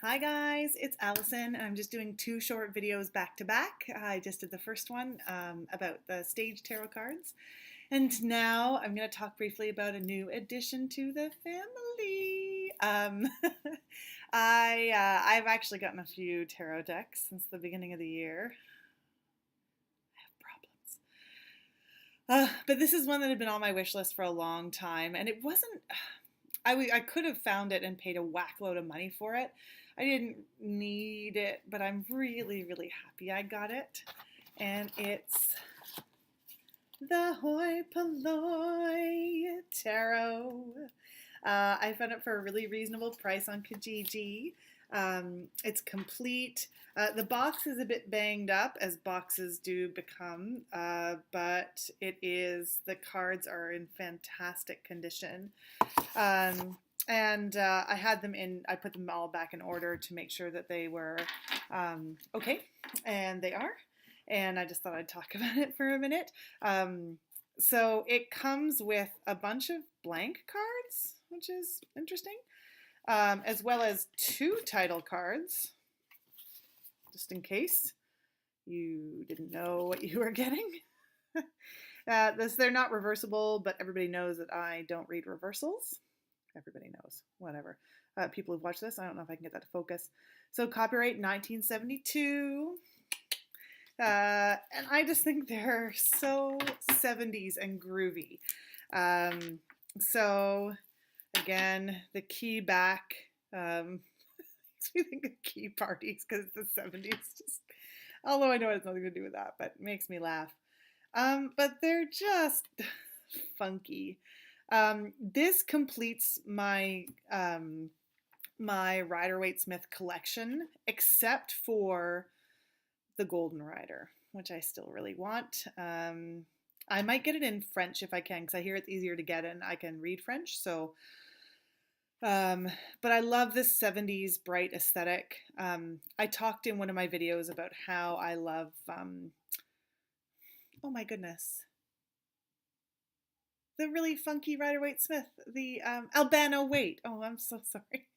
Hi guys, it's Allison. I'm just doing two short videos back to back. I just did the first one about the stage tarot cards, and now I'm going to talk briefly about a new addition to the family. I've actually gotten a few tarot decks since the beginning of the year. I have problems, but this is one that had been on my wish list for a long time, and it wasn't. I could have found it and paid a whack load of money for it. I didn't need it, but I'm really, really happy I got it. And it's the Hoi Polloi Tarot. I found it for a really reasonable price on Kijiji. It's complete. The box is a bit banged up, as boxes do become, but the cards are in fantastic condition. I put them all back in order to make sure that they were okay, and they are. And I just thought I'd talk about it for a minute. So it comes with a bunch of blank cards, which is interesting, as well as two title cards, just in case you didn't know what you were getting. They're not reversible, but everybody knows that I don't read reversals. Everybody knows, whatever. People who've watched this, I don't know if I can get that to focus. So copyright 1972. And I just think they're so 70s and groovy. So again, the key back makes me think of key parties because it's the 70s. Although I know it has nothing to do with that, but it makes me laugh. But they're just funky. This completes my my Rider-Waite-Smith collection, except for the Golden Rider, which I still really want. I might get it in French if I can, because I hear it's easier to get and I can read French. So, but I love this 70s bright aesthetic. I talked in one of my videos about how I love, oh my goodness, the really funky Rider-Waite-Smith, the Albano Waite. Oh, I'm so sorry.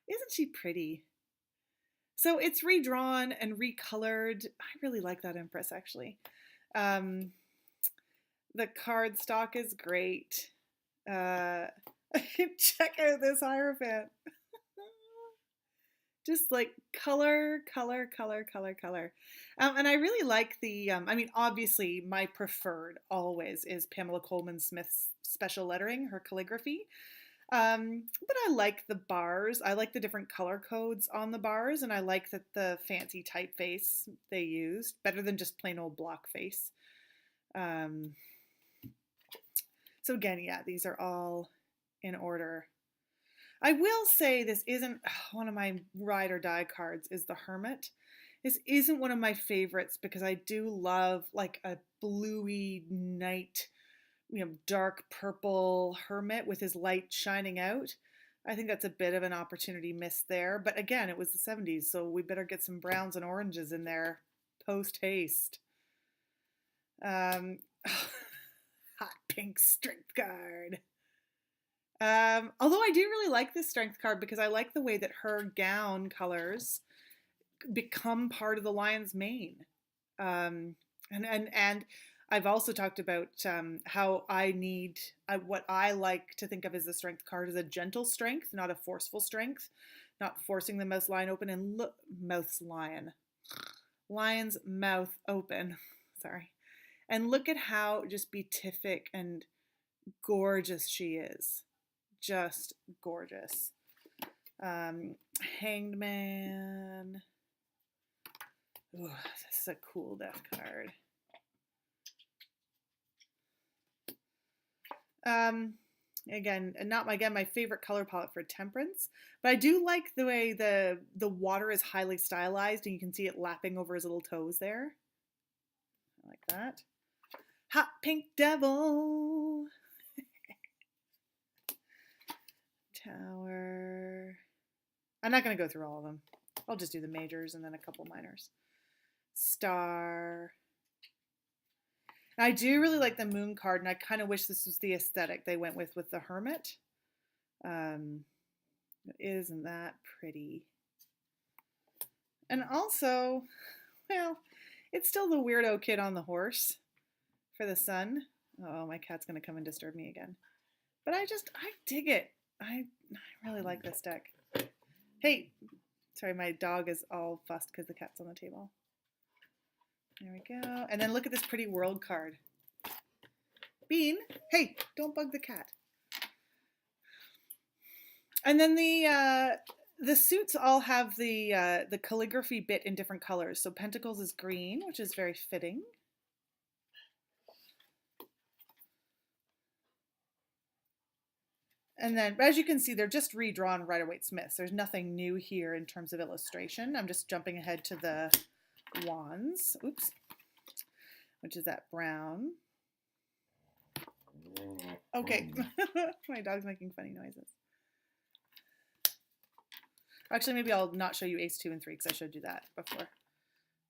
Isn't she pretty? So it's redrawn and recolored. I really like that Empress, actually. The card stock is great. Check out this Hierophant. Just like color. And I really like obviously my preferred always is Pamela Coleman Smith's special lettering, her calligraphy. But I like the bars. I like the different color codes on the bars, and I like that the fancy typeface they used, better than just plain old block face. So again, yeah, these are all in order. I will say this isn't one of my ride or die cards is the Hermit. This isn't one of my favorites because I do love like a bluey night, dark purple Hermit with his light shining out. I think that's a bit of an opportunity missed there. But again, it was the 70s, so we better get some browns and oranges in there post haste. Hot pink strength card. Although I do really like this strength card because I like the way that her gown colors become part of the lion's mane. And I've also talked about how what I like to think of as the strength card is a gentle strength, not a forceful strength, not forcing the mouse line open and lion's mouth open. Sorry. And look at how just beatific and gorgeous she is. Just gorgeous. Hanged Man. Ooh, this is a cool death card. Again, not my favorite color palette for Temperance, but I do like the way the water is highly stylized, and you can see it lapping over his little toes there. I like that. Hot Pink Devil. Tower. I'm not going to go through all of them. I'll just do the majors and then a couple minors. Star. I do really like the Moon card, and I kind of wish this was the aesthetic they went with the Hermit. Isn't that pretty? And also, well, it's still the weirdo kid on the horse for the sun. Oh, my cat's going to come and disturb me again. But I dig it. I really like this deck. Hey, sorry, my dog is all fussed because the cat's on the table. There we go. And then look at this pretty world card. Bean, hey, don't bug the cat. And then the suits all have the calligraphy bit in different colors. So Pentacles is green, which is very fitting. And then, as you can see, they're just redrawn Rider-Waite-Smiths. There's nothing new here in terms of illustration. I'm just jumping ahead to the wands. Oops. Which is that brown. Okay. My dog's making funny noises. Actually, maybe I'll not show you Ace 2 and 3 because I showed you that before.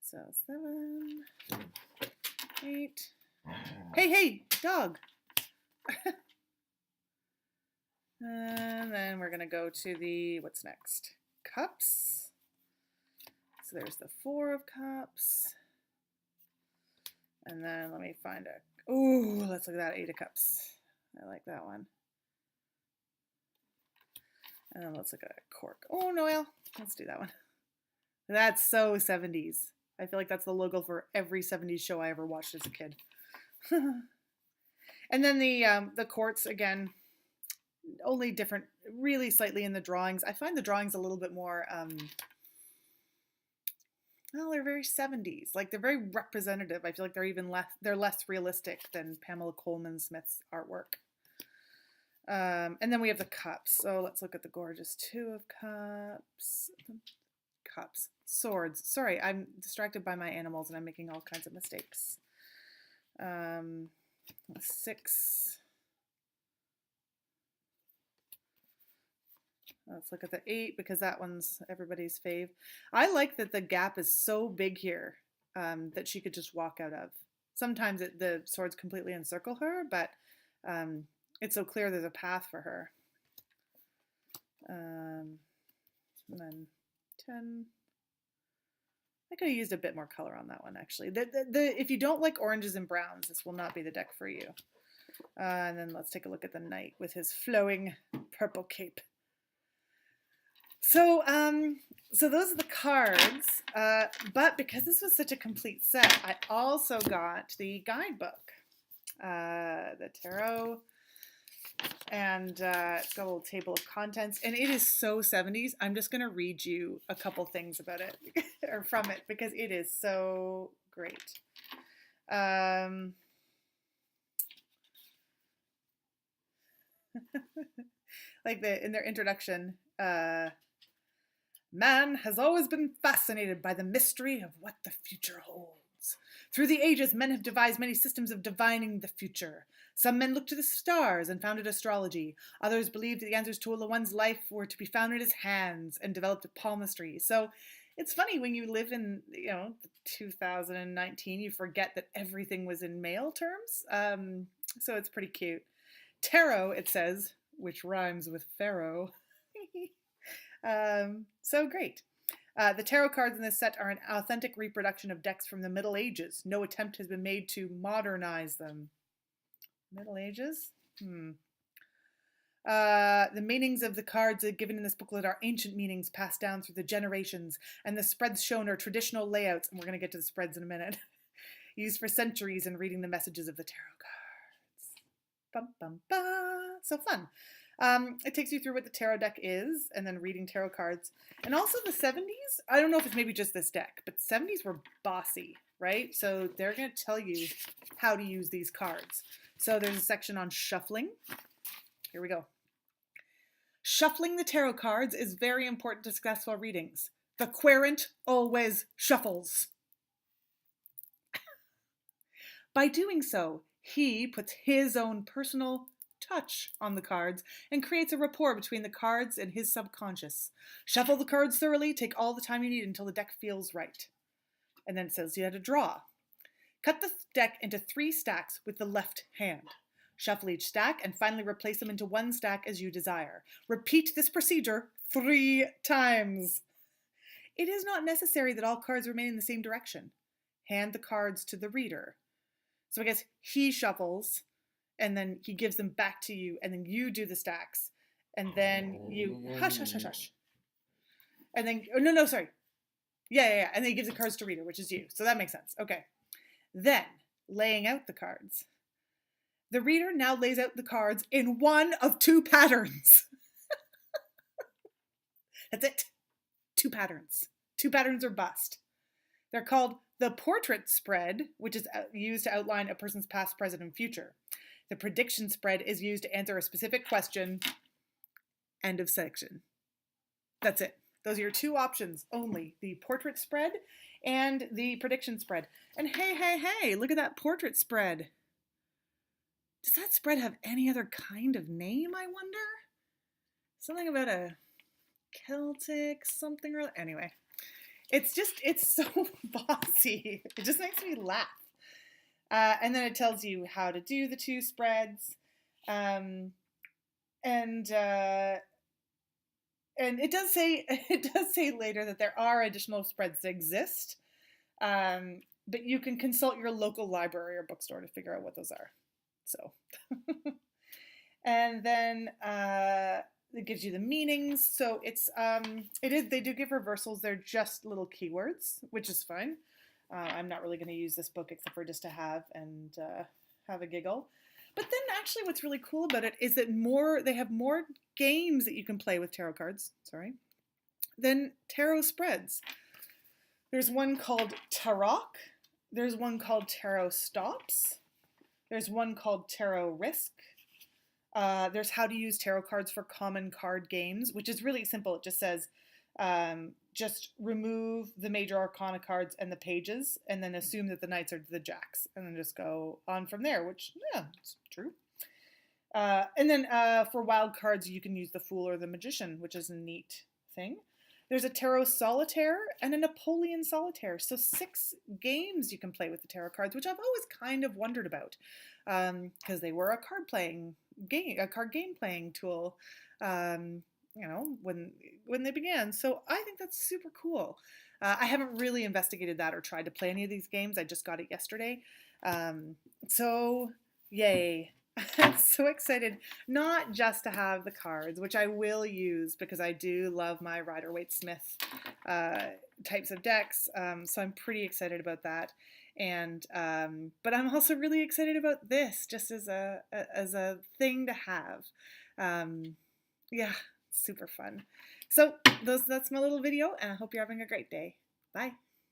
So 7, 8. Hey, dog. And then we're going to go to the, what's next? Cups. So there's the 4 of Cups. And then let me find a, ooh, let's look at that 8 of Cups. I like that one. And then let's look at a cork. Oh, Noel. Let's do that one. That's so 70s. I feel like that's the logo for every 70s show I ever watched as a kid. And then the quartz, again, only different, really slightly in the drawings. I find the drawings a little bit more, well, they're very 70s. Like, they're very representative. I feel like they're less realistic than Pamela Coleman Smith's artwork. And then we have the cups. So let's look at the gorgeous 2 of Cups. Cups. Swords. Sorry, I'm distracted by my animals and I'm making all kinds of mistakes. 6. Let's look at the 8 because that one's everybody's fave. I like that the gap is so big here that she could just walk out of. Sometimes the swords completely encircle her, but it's so clear there's a path for her. And then 10. I could have used a bit more color on that one, actually. If you don't like oranges and browns, this will not be the deck for you. And then let's take a look at the knight with his flowing purple cape. So, so those are the cards, but because this was such a complete set, I also got the guidebook, the tarot, and it's got a little table of contents, and it is so 70s. I'm just going to read you a couple things about it, or from it, because it is so great. Like in their introduction, man has always been fascinated by the mystery of what the future holds. Through the ages, men have devised many systems of divining the future. Some men looked to the stars and founded astrology. Others believed that the answers to one's life were to be found in his hands and developed palmistry. So it's funny when you live in 2019, you forget that everything was in male terms. So it's pretty cute. Tarot, it says, which rhymes with pharaoh. So great. The tarot cards in this set are an authentic reproduction of decks from the Middle Ages. No attempt has been made to modernize them. Middle Ages? The meanings of the cards given in this booklet are ancient meanings passed down through the generations, and the spreads shown are traditional layouts, and we're going to get to the spreads in a minute, used for centuries in reading the messages of the tarot cards. Bum, bum, bum. So fun. It takes you through what the tarot deck is, and then reading tarot cards. And also the 70s, I don't know if it's maybe just this deck, but 70s were bossy, right? So they're going to tell you how to use these cards. So there's a section on shuffling. Here we go. Shuffling the tarot cards is very important to successful readings. The querent always shuffles. By doing so, he puts his own personal touch on the cards and creates a rapport between the cards and his subconscious. Shuffle the cards thoroughly, take all the time you need until the deck feels right. And then it says you had to draw. Cut the deck into 3 stacks with the left hand. Shuffle each stack and finally replace them into one stack as you desire. Repeat this procedure 3 times. It is not necessary that all cards remain in the same direction. Hand the cards to the reader. So I guess he shuffles, and then he gives them back to you, and then you do the stacks, and then you hush. And then, oh, no, sorry. Yeah. And then he gives the cards to reader, which is you. So that makes sense. Okay. Then, laying out the cards. The reader now lays out the cards in one of 2 patterns. That's it. 2 patterns. 2 patterns are bust. They're called the portrait spread, which is used to outline a person's past, present, and future. The prediction spread is used to answer a specific question. End of section. That's it. Those are your 2 options only. The portrait spread and the prediction spread. And hey, look at that portrait spread. Does that spread have any other kind of name, I wonder? Something about a Celtic something or anyway. It's so bossy. It just makes me laugh. And then it tells you how to do the 2 spreads. And it does say later that there are additional spreads that exist. But you can consult your local library or bookstore to figure out what those are. So, and then it gives you the meanings. So they do give reversals. They're just little keywords, which is fine. I'm not really going to use this book except for just to have a giggle. But then actually what's really cool about it is that they have more games that you can play with tarot cards, than tarot spreads. There's one called Tarot. There's one called Tarot Stops. There's one called Tarot Risk. There's how to use tarot cards for common card games, which is really simple. It just says, just remove the major arcana cards and the pages, and then assume that the knights are the jacks, and then just go on from there, which, yeah, it's true. And then for wild cards, you can use the Fool or the Magician, which is a neat thing. There's a Tarot Solitaire and a Napoleon Solitaire. So 6 games you can play with the tarot cards, which I've always kind of wondered about because they were a card game playing tool, when they began. So I think that's super cool. I haven't really investigated that or tried to play any of these games. I just got it yesterday. So yay. I'm so excited, not just to have the cards, which I will use because I do love my Rider-Waite-Smith types of decks. So I'm pretty excited about that. And but I'm also really excited about this, just as a thing to have. Yeah, super fun. So that's my little video, and I hope you're having a great day. Bye.